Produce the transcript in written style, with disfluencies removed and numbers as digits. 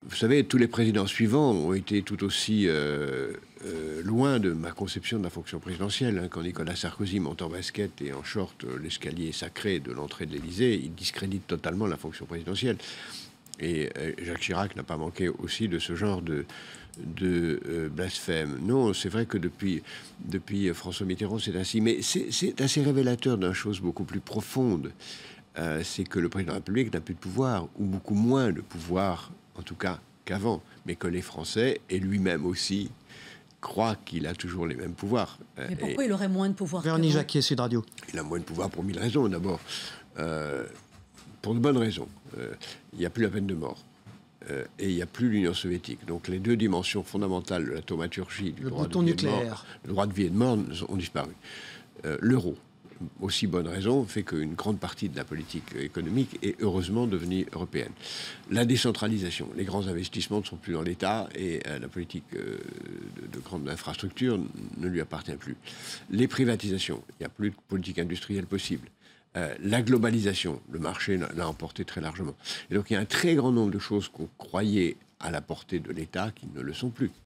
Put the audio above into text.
Vous savez, tous les présidents suivants ont été tout aussi loin de ma conception de la fonction présidentielle. Hein. Quand Nicolas Sarkozy monte en basket et en short l'escalier sacré de l'entrée de l'Élysée, il discrédite totalement la fonction présidentielle. Et Jacques Chirac n'a pas manqué aussi de ce genre de blasphème. Non, c'est vrai que depuis François Mitterrand, c'est ainsi. Mais c'est assez révélateur d'une chose beaucoup plus profonde. C'est que le président de la République n'a plus de pouvoir, ou beaucoup moins de pouvoir, en tout cas qu'avant. Mais que les Français, et lui-même aussi, croient qu'il a toujours les mêmes pouvoirs. Mais pourquoi il aurait moins de pouvoir? Véronique Jacquier, Sud Radio. Il a moins de pouvoir pour 1000 raisons. D'abord, pour de bonnes raisons. Il n'y a plus la peine de mort. Et il n'y a plus l'Union soviétique. Donc les deux dimensions fondamentales de la thaumaturgie, du droit de vie nucléaire, et de mort, le droit de vie et de mort ont disparu. L'euro, aussi bonne raison, fait qu'une grande partie de la politique économique est heureusement devenue européenne. La décentralisation, les grands investissements ne sont plus dans l'État et la politique de grandes infrastructures ne lui appartient plus. Les privatisations, il n'y a plus de politique industrielle possible. La globalisation, le marché l'a emporté très largement. Et donc il y a un très grand nombre de choses qu'on croyait à la portée de l'État qui ne le sont plus.